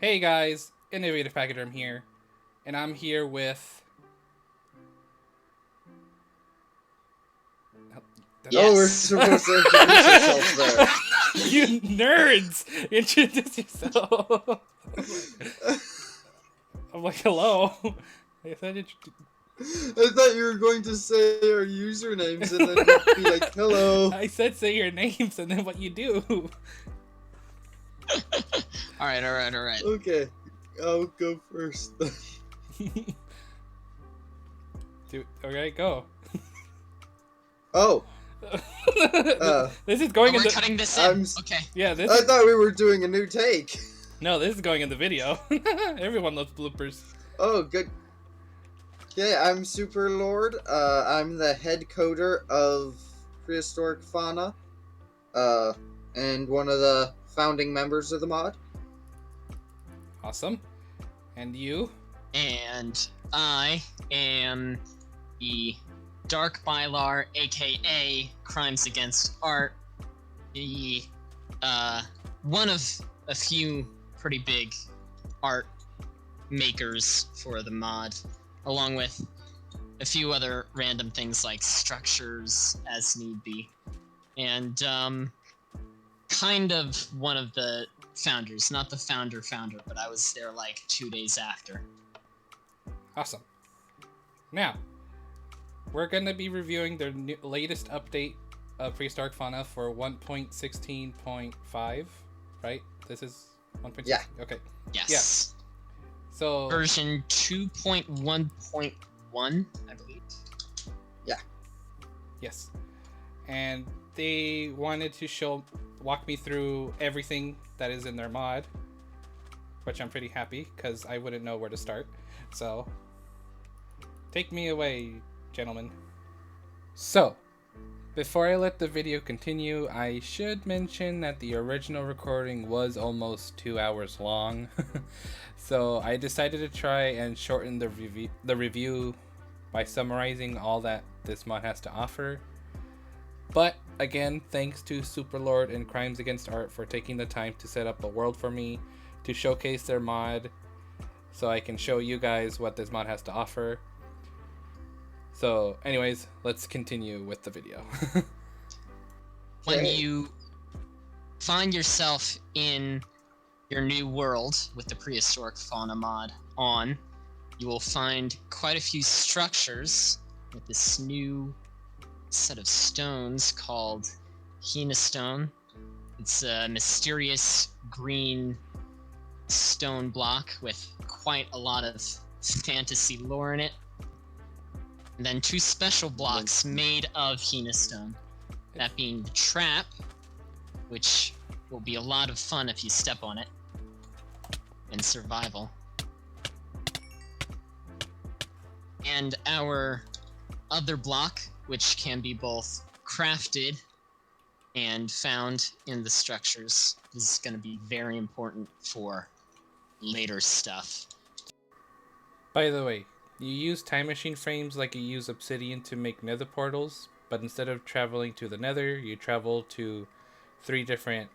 Hey guys, Innovative Pachyderm here, and I'm here with. Oh, we're Yes. supposed to introduce ourselves there. You nerds! Introduce yourself! I'm like, hello. I said I thought you were going to say our usernames and then we'd be like, hello. I said say your names and then what you do. All right. Okay, I'll go first. Okay, go. Oh, uh, This is going Oh, in we're the. cutting this in. I'm. Okay. Yeah, this I is. thought we were doing a new take. No, this is going in the video. Everyone loves bloopers. Oh, good. Okay, I'm Super Lord. I'm the head coder of Prehistoric Fauna. Uh, and one of the founding members of the mod. Awesome. And you? And I am the Dark Bylar, aka Crimes Against Art, the one of a few pretty big art makers for the mod, along with a few other random things like structures as need be. And kind of one of the founders, not the founder, but I was there like 2 days after. Awesome. Now, we're going to be reviewing the latest update of Prehistoric Fauna for 1.16.5, right? This is 1.16? Yeah. Okay. Yes. So, Version 2.1.1, I believe. yes. And they wanted to walk me through everything that is in their mod, which I'm pretty happy because I wouldn't know where to start. So, take me away, gentlemen. So, before I let the video continue, I should mention that the original recording was almost 2 hours long. So I decided to try and shorten the review by summarizing all that this mod has to offer. But again, thanks to Superlord and Crimes Against Art for taking the time to set up a world for me to showcase their mod so I can show you guys what this mod has to offer. So anyways, let's continue with the video. When Okay. you find yourself in your new world with the Prehistoric Fauna mod on, you will find quite a few structures with this new set of stones called Hina Stone. It's a mysterious green stone block with quite a lot of fantasy lore in it. And then 2 special blocks made of Hina Stone. That being the trap, which will be a lot of fun if you step on it, and survival. And our other block, which can be both crafted and found in the structures. This is going to be very important for later stuff. By the way, you use time machine frames like you use obsidian to make nether portals, but instead of traveling to the nether, you travel to 3 different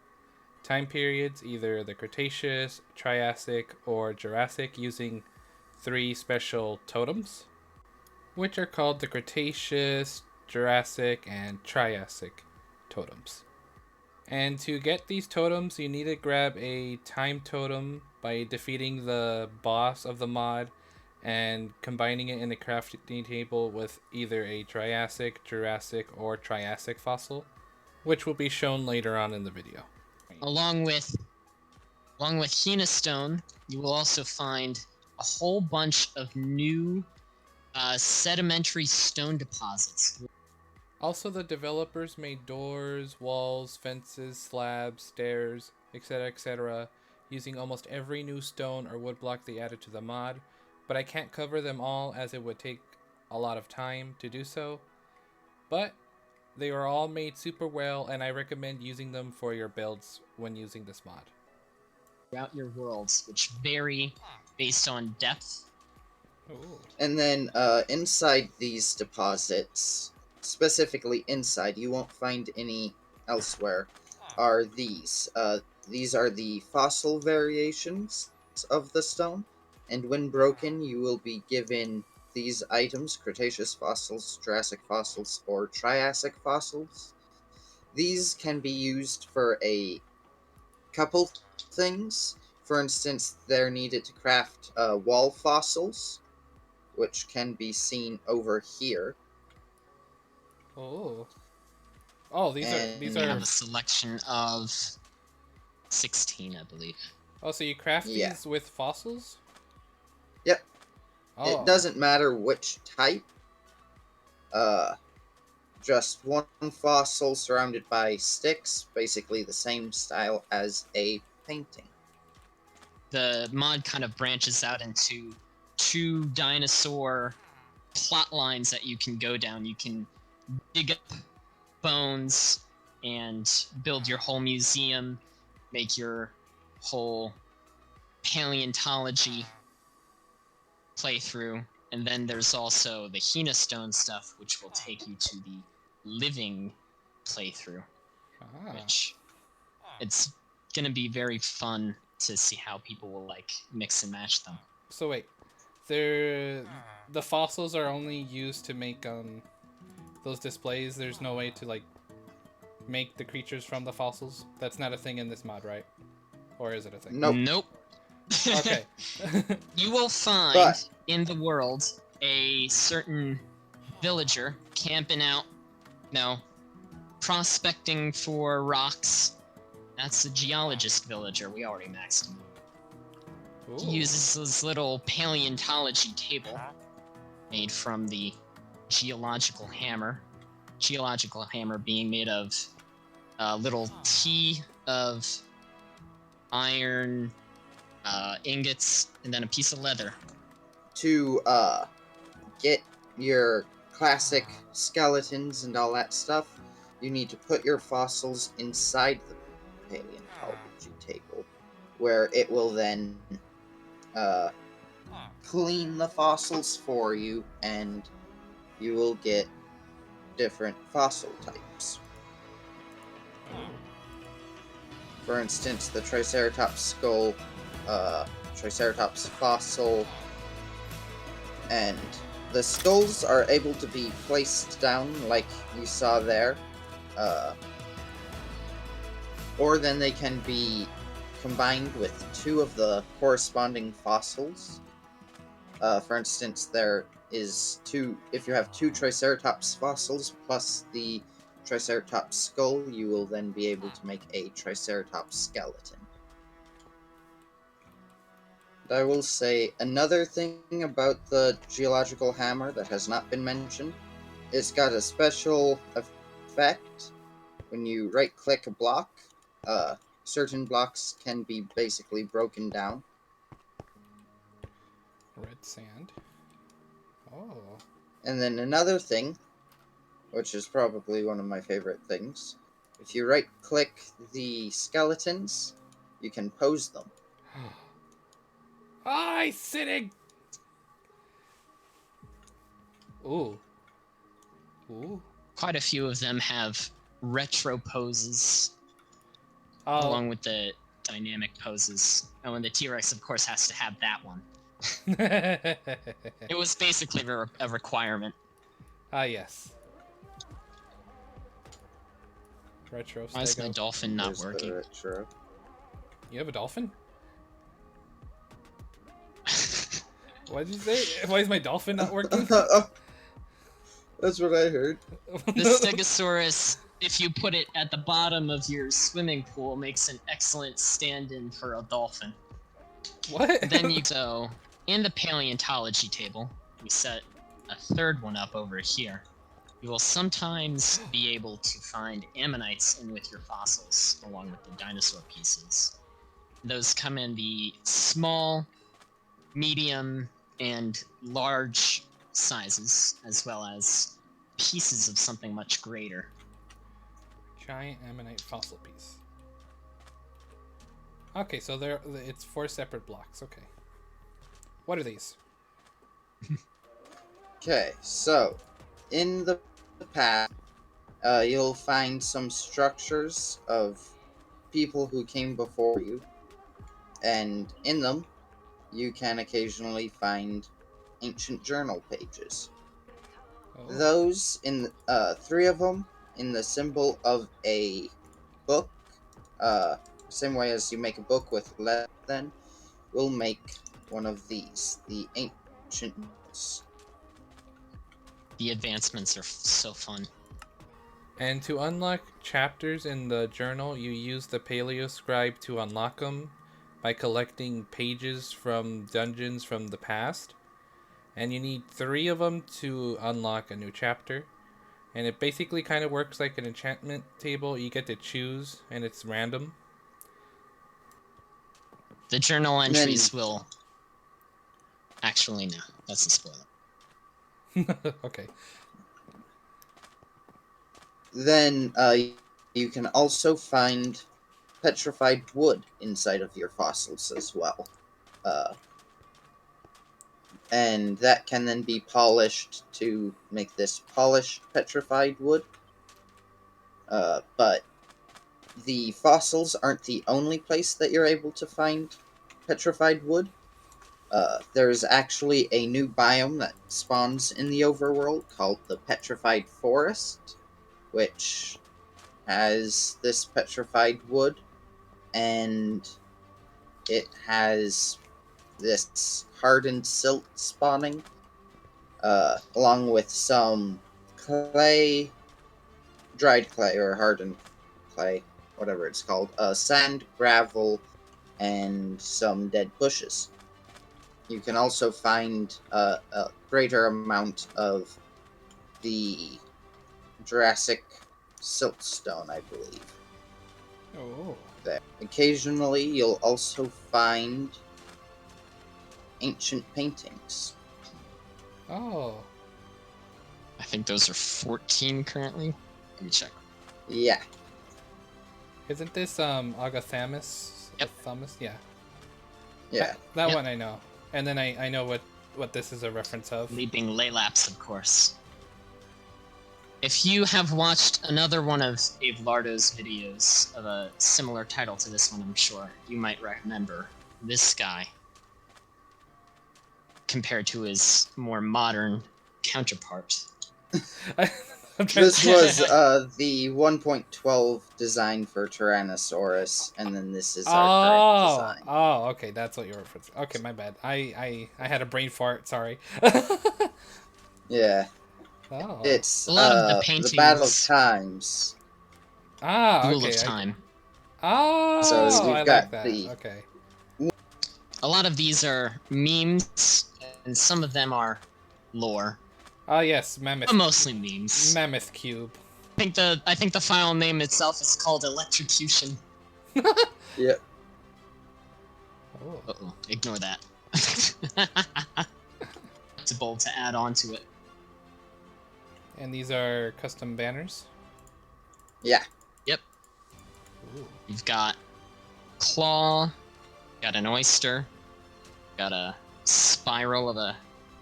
time periods, either the Cretaceous, Triassic, or Jurassic, using 3 special totems, which are called the Cretaceous, Jurassic, and Triassic totems. And to get these totems, you need to grab a time totem by defeating the boss of the mod and combining it in the crafting table with either a Triassic, Jurassic, or Triassic fossil, which will be shown later on in the video. Along with Hina Stone, you will also find a whole bunch of new sedimentary stone deposits. Also, the developers made doors, walls, fences, slabs, stairs, etc., using almost every new stone or wood block they added to the mod, but I can't cover them all as it would take a lot of time to do so. But they are all made super well, and I recommend using them for your builds when using this mod. Throughout your worlds, which vary based on depth. Ooh. And then inside these deposits, specifically inside, you won't find any elsewhere, are these. These are the fossil variations. of the stone, and when broken, you will be given these items: Cretaceous fossils, Jurassic fossils, or Triassic fossils. These can be used for a couple things. For instance, they're needed to craft wall fossils, which can be seen over here. Oh. Oh, these We And have a selection of 16, I believe. Oh, so you craft yeah, these with fossils? yep. It Oh. doesn't matter which type. Uh, just one fossil surrounded by sticks, basically the same style as a painting. The mod kind of branches out into 2 dinosaur plot lines that you can go down. You can dig up bones and build your whole museum, make your whole paleontology playthrough, and then there's also the Hina Stone stuff, which will take you to the living playthrough, Ah. which it's gonna be very fun to see how people will like mix and match them. So wait, the fossils are only used to make those displays. There's no way to like make the creatures from the fossils. That's not a thing in this mod, right? Or is it a thing? Nope. Nope. Okay. You will find But in the world a certain villager camping out, prospecting for rocks. That's a geologist villager. We already maxed him. Ooh. He uses this little paleontology table made from the geological hammer. Geological hammer being made of a little T of iron ingots and then a piece of leather. to get your classic skeletons and all that stuff, you need to put your fossils inside the paleontology table, where it will then clean the fossils for you, and you will get different fossil types. For instance, the Triceratops skull, Triceratops fossil, and the skulls are able to be placed down like you saw there, or then they can be combined with 2 of the corresponding fossils. For instance, there is 2. If you have 2 Triceratops fossils plus the Triceratops skull, you will then be able to make a Triceratops skeleton. I will say another thing about the geological hammer that has not been mentioned. It's got a special effect. When you right-click a block, certain blocks can be basically broken down. Red sand. Oh. And then another thing, which is probably one of my favorite things, if you right-click the skeletons, you can pose them. Ah, he's sitting. Ooh. Ooh. Quite a few of them have retro poses Oh. along with the dynamic poses. Oh, and the T-Rex, of course, has to have that one. It was basically a requirement. Ah, yes. Retro Why is my stego. dolphin not There's the working? retro. You have a dolphin? What did you say? Why is my dolphin not working? That's what I heard. The Stegosaurus, if you put it at the bottom of your swimming pool, makes an excellent stand-in for a dolphin. What? Then so, in the paleontology table, we set a third one up over here. You will sometimes be able to find ammonites in with your fossils, along with the dinosaur pieces. Those come in the small, medium, and large sizes, as well as pieces of something much greater. Giant ammonite fossil piece. Okay, so it's 4 separate blocks. Okay. What are these? Okay, so in the past, you'll find some structures of people who came before you, and in them, you can occasionally find ancient journal pages. Oh. Those, in 3 of them, in the symbol of a book, same way as you make a book with lead, then we'll make one of these, the ancient notes. The advancements are so fun. And to unlock chapters in the journal, you use the Paleo Scribe to unlock them by collecting pages from dungeons from the past. And you need 3 of them to unlock a new chapter. And it basically kind of works like an enchantment table. You get to choose, and it's random. The journal And then- entries will... Actually, no. That's a spoiler. Okay. Then you can also find petrified wood inside of your fossils as well. And that can then be polished to make this polished petrified wood. But the fossils aren't the only place that you're able to find petrified wood. There's actually a new biome that spawns in the overworld called the Petrified Forest, which has this petrified wood, and it has this hardened silt spawning, along with some clay, dried clay or hardened clay, whatever it's called, sand, gravel, and some dead bushes. You can also find a greater amount of the Jurassic siltstone, I believe. Oh. There. Occasionally, you'll also find ancient paintings. Oh. I think those are 14 currently. Let me check. Yeah. Isn't this Agathamus? Yep. Thomas? Yeah. Yeah. That Yep. one I know. And then I know what this is a reference of. Leaping Laylaps, of course. If you have watched another one of Abe Lardo's videos of a similar title to this one, I'm sure you might remember this guy compared to his more modern counterpart. This was the 1.12 design for Tyrannosaurus, and then this is our current design. Oh, okay, that's what you're referencing. Okay, my bad. I had a brain fart. Sorry. Yeah. Oh. It's A lot of the the paintings- Battle of Times. Ah, Duel okay. of Time. Oh, So we've I got like that. the- Okay. A lot of these are memes, and some of them are lore, Oh yes, Mammoth. but mostly memes. Mammoth Cube. I think the file name itself is called Electrocution. Yep. Oh. Uh-oh, ignore that. It's bold to add on to it. And these are custom banners. Yeah. Yep. Ooh. You've got claw, got an oyster, got a spiral of a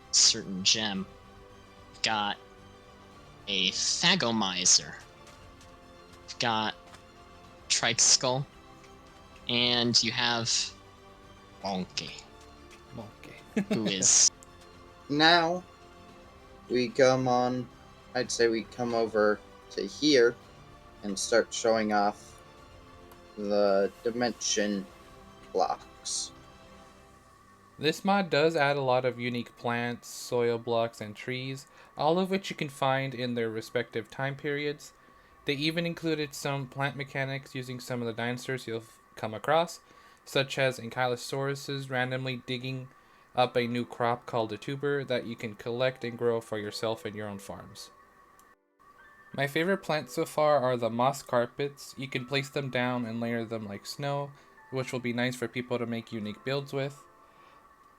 certain gem, got a thagomizer, got trike skull, and you have Monkey, Okay. who is Now, we come on, I'd say we come over to here and start showing off the dimension blocks. This mod does add a lot of unique plants, soil blocks, and trees, all of which you can find in their respective time periods. They even included some plant mechanics using some of the dinosaurs you'll come across, such as Ankylosauruses randomly digging up a new crop called a tuber that you can collect and grow for yourself in your own farms. My favorite plants so far are the moss carpets. You can place them down and layer them like snow, which will be nice for people to make unique builds with.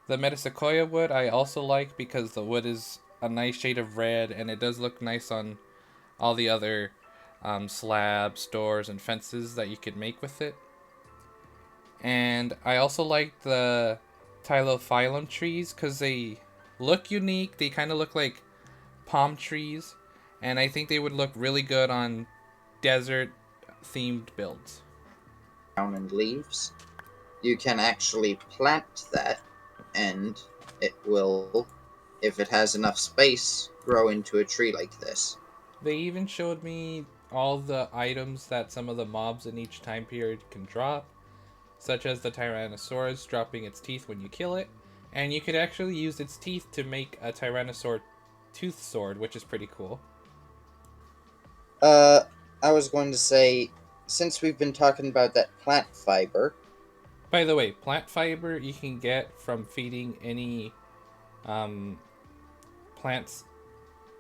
The metasequoia wood I also like because the wood is a nice shade of red and it does look nice on all the other slabs, doors, and fences that you could make with it. And I also like the Tylophyllum trees because they look unique. They kind of look like palm trees, and I think they would look really good on desert themed builds. Down and leaves. You can actually plant that and it will, if it has enough space, grow into a tree like this. They even showed me all the items that some of the mobs in each time period can drop, such as the Tyrannosaurus dropping its teeth when you kill it, and you could actually use its teeth to make a Tyrannosaur tooth sword, which is pretty cool. I was going to say, since we've been talking about that plant fiber, By the way, plant fiber you can get from feeding any plants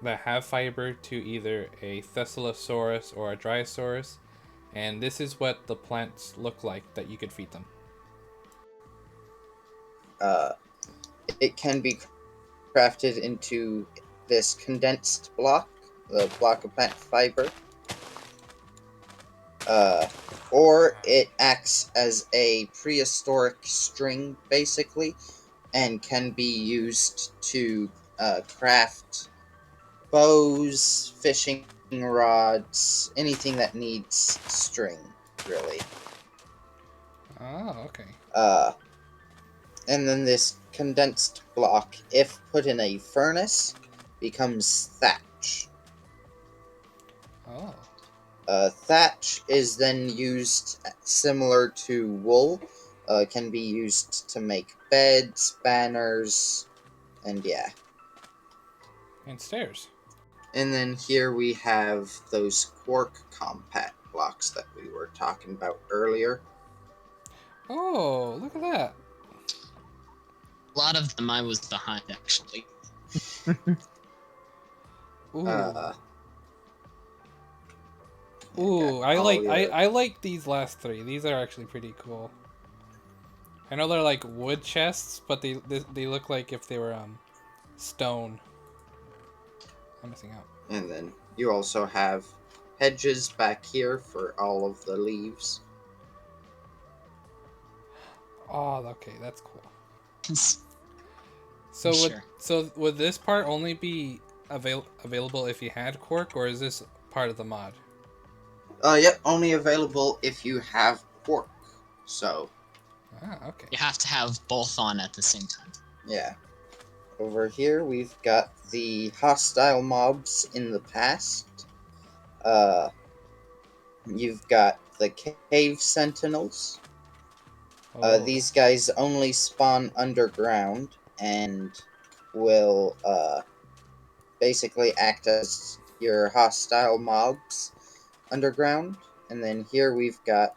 that have fiber to either a Thessaliosaurus or a Dryosaurus, and this is what the plants look like that you could feed them. it can be crafted into this condensed block, the block of plant fiber, or it acts as a prehistoric string, basically, and can be used to craft bows, fishing rods, anything that needs string, really. Oh, okay. And then this condensed block, if put in a furnace, becomes thatch. Oh. Thatch is then used similar to wool. Can be used to make beds, banners, and yeah. And stairs. And then here we have those quark compact blocks that we were talking about earlier. Oh, look at that. A lot of them I was behind, actually. Ooh. Uh, Ooh, all your- I like these last three. These are actually pretty cool. I know they're like wood chests, but they look like if they were stone. I'm missing out. And then you also have hedges back here for all of the leaves. Oh, okay, that's cool. Cons- So Sure. would this part only be available if you had cork, or is this part of the mod? Yep, only available if you have quark. So, Ah, okay. You have to have both on at the same time. yeah. Over here, we've got the hostile mobs in the past. You've got the cave sentinels. Oh. These guys only spawn underground and will basically act as your hostile mobs underground. And then here we've got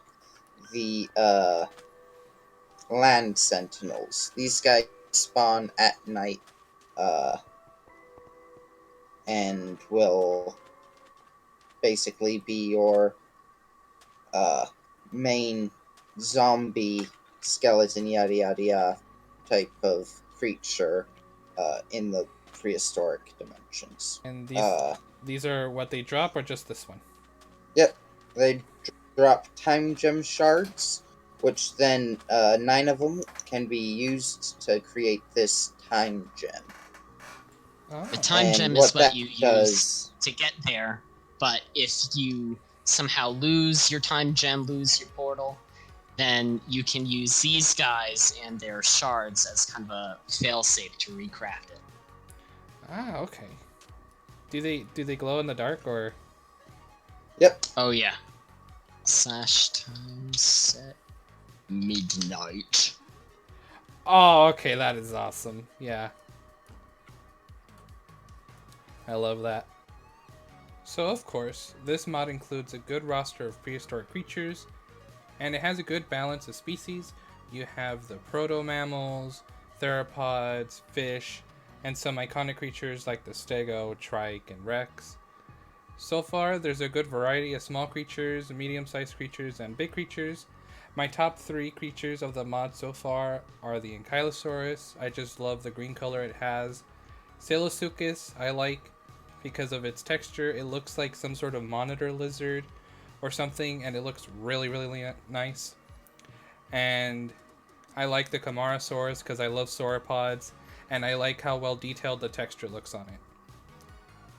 the land sentinels. These guys spawn at night and will basically be your main zombie skeleton yada yada yada type of creature in the prehistoric dimensions. And these are what they drop, or just this one? Yep, they drop time gem shards, which then 9 of them can be used to create this time gem. Oh. The time And gem what is what that you use does- to get there, but if you somehow lose your time gem, lose your portal, then you can use these guys and their shards as kind of a failsafe to recraft it. Ah, okay. Do they glow in the dark, or? Yep, Oh yeah. Slash time set midnight. Oh, okay, that is awesome. Yeah. I love that. So, of course, this mod includes a good roster of prehistoric creatures, and it has a good balance of species. You have the proto-mammals, theropods, fish, and some iconic creatures like the stego, trike, and rex. So far, there's a good variety of small creatures, medium-sized creatures, and big creatures. My top 3 creatures of the mod so far are the Ankylosaurus. I just love the green color it has. Salosuchus, I like because of its texture. It looks like some sort of monitor lizard or something, and it looks really, really nice. And I like the Camarasaurus because I love sauropods, and I like how well detailed the texture looks on it.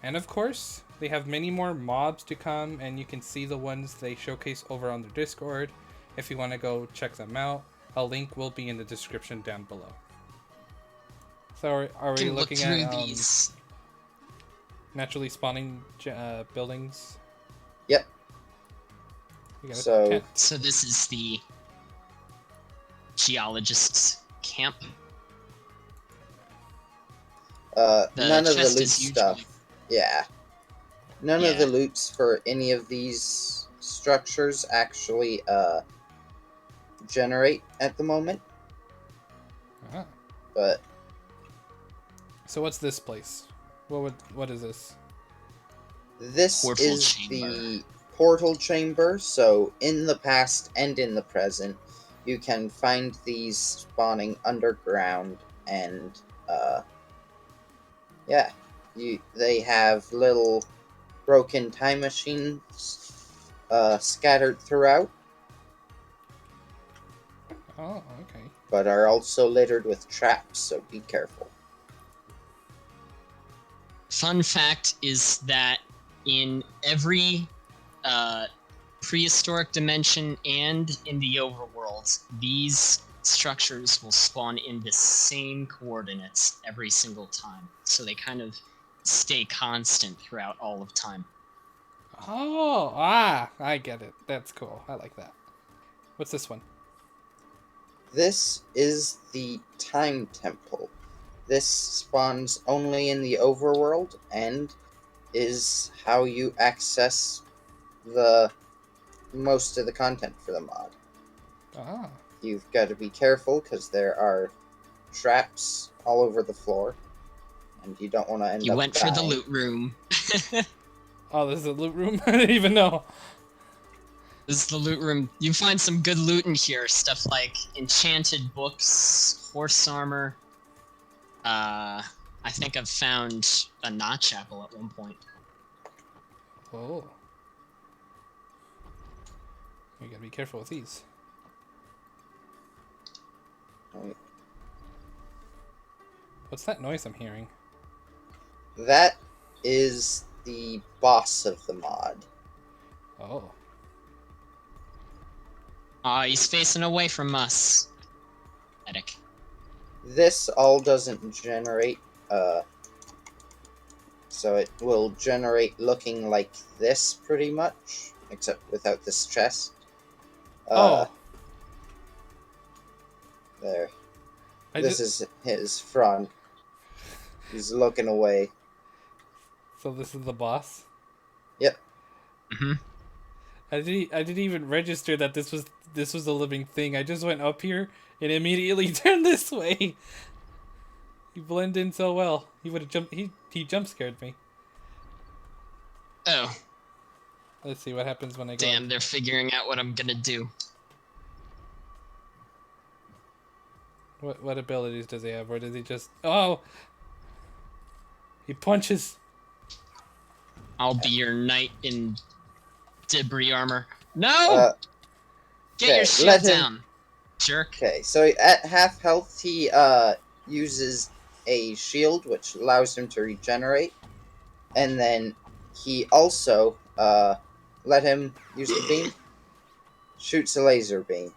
And of course, they have many more mobs to come, and you can see the ones they showcase over on their Discord if you want to go check them out. A link will be in the description down below. So are we can look looking through at these. naturally spawning buildings? Yep. We got a So- tent. So this is the geologist's camp. The None of the chest loot is stuff. usually- Yeah. None of the Yeah. loots for any of these structures actually generate at the moment, Ah. but So what's this place? What is this? this Portal is chamber. the portal chamber. So in the past and in the present, you can find these spawning underground, and yeah, they have little broken time machines scattered throughout, Oh, okay. but are also littered with traps, so be careful. Fun fact is that in every prehistoric dimension and in the overworld, these structures will spawn in the same coordinates every single time. So they kind of stay constant throughout all of time. Oh, I get it. That's cool. I like that. What's this one? This is the Time Temple. This spawns only in the overworld and is how you access the most of the content for the mod. Ah. You've got to be careful because there are traps all over the floor, and you don't want to end You up went for the dying. loot room. Oh, this is a loot room? I didn't even know. This is the loot room. You find some good loot in here. Stuff like enchanted books, horse armor. I think I've found a notch apple at one point. Oh. You gotta be careful with these. Right. What's that noise I'm hearing? That is the boss of the mod. Oh. Aw, he's facing away from us. Pathetic. This all doesn't generate, so it will generate looking like this pretty much, except without this chest. Oh. There. I This just, is his front. He's looking away. so this is the boss? Yep. Mm-hmm. I didn't even register that this was a living thing. I just went up here and immediately turned this way. You blend in so well. He would have jumped. He jump scared me. Oh, Let's see what happens when I go. damn, they're figuring out what I'm gonna do. What abilities does he have? Or does he just? Oh. He punches. I'll be your knight in debris armor. No! Get okay, your shield let him- down, jerk. Okay, so at half health, he uses a shield, which allows him to regenerate, and then he also let him use the beam. Shoots a laser beam.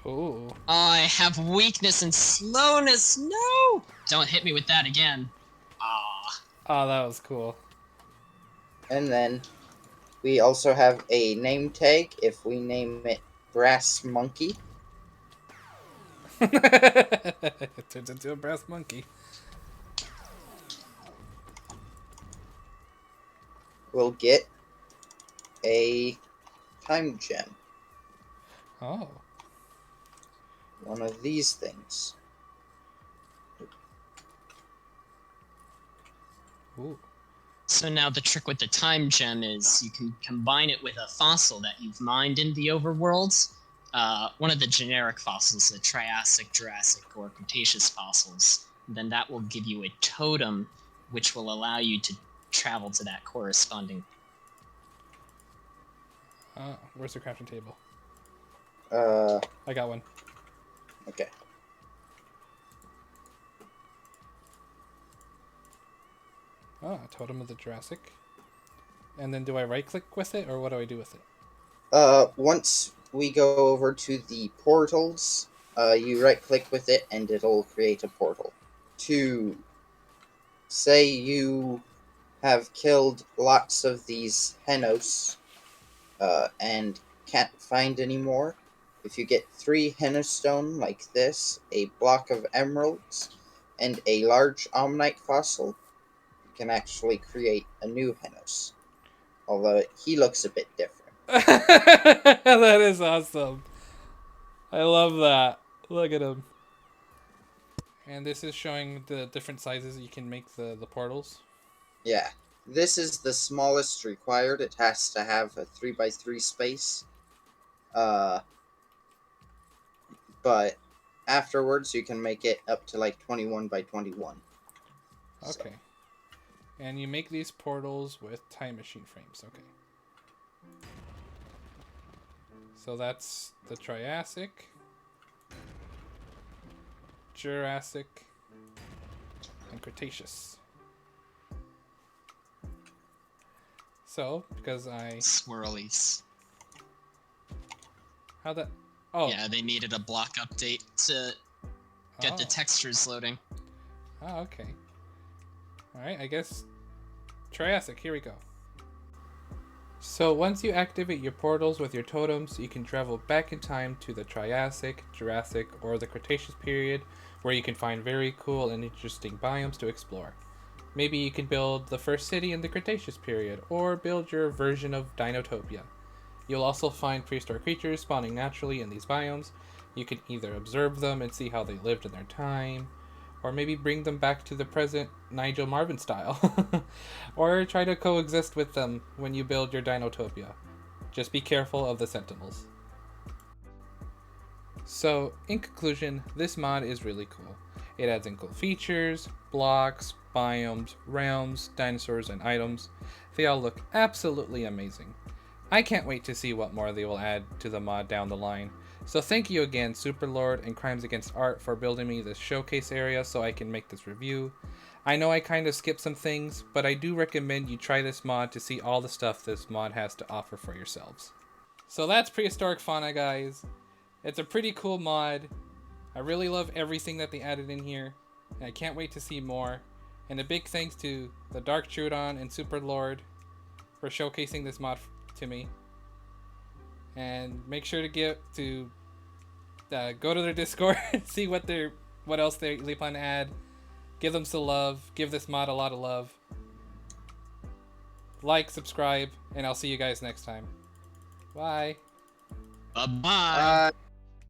Oh. I have weakness and slowness. No! Don't hit me with that again. Ah. Oh, that was cool. And then we also have a name tag. If we name it Brass Monkey, It turns into a brass monkey. we'll get a time gem. Oh. One of these things. Ooh. So now the trick with the time gem is you can combine it with a fossil that you've mined in the overworlds. One of the generic fossils, the Triassic, Jurassic, or Cretaceous fossils. Then that will give you a totem, which will allow you to travel to that corresponding. Where's the crafting table? Uh, I got one. okay. Totem of the Jurassic. And then do I right click with it, or what do I do with it? Once we go over to the portals, you right click with it and it'll create a portal. to say you have killed lots of these Henos and can't find any more. If you get 3 Henostone like this, a block of emeralds, and a large Omnite fossil, you can actually create a new Henos. Although he looks a bit different. That is awesome. I love that. Look at him. And this is showing the different sizes you can make the portals. Yeah. This is the smallest required. It has to have a 3x3 space. But afterwards you can make it up to like 21 by 21. Okay. And you make these portals with time machine frames. Okay. So that's the Triassic, Jurassic, and Cretaceous. So, because I... Swirlies. How that... Oh. Yeah, they needed a block update to get the textures loading. Oh, okay. Alright, I guess... Triassic, here we go. So once you activate your portals with your totems, you can travel back in time to the Triassic, Jurassic, or the Cretaceous period, where you can find very cool and interesting biomes to explore. Maybe you can build the first city in the Cretaceous period, or build your version of Dinotopia. You'll also find prehistoric creatures spawning naturally in these biomes. You can either observe them and see how they lived in their time, or maybe bring them back to the present Nigel Marvin style. Or try to coexist with them when you build your Dinotopia. Just be careful of the Sentinels. So, in conclusion, this mod is really cool. It adds in cool features, blocks, biomes, realms, dinosaurs, and items. They all look absolutely amazing. I can't wait to see what more they will add to the mod down the line. So thank you again, Superlord and Crimes Against Art, for building me this showcase area so I can make this review. I know I kind of skipped some things, but I do recommend you try this mod to see all the stuff this mod has to offer for yourselves. So that's Prehistoric Fauna, guys. It's a pretty cool mod. I really love everything that they added in here, and I can't wait to see more. And a big thanks to the Dark Trudon and Superlord for showcasing this mod to me. And make sure to go to their Discord and see what else they plan to add. Give them some love. Give this mod a lot of love. Like, subscribe, and I'll see you guys next time. Bye. Bye-bye. Bye.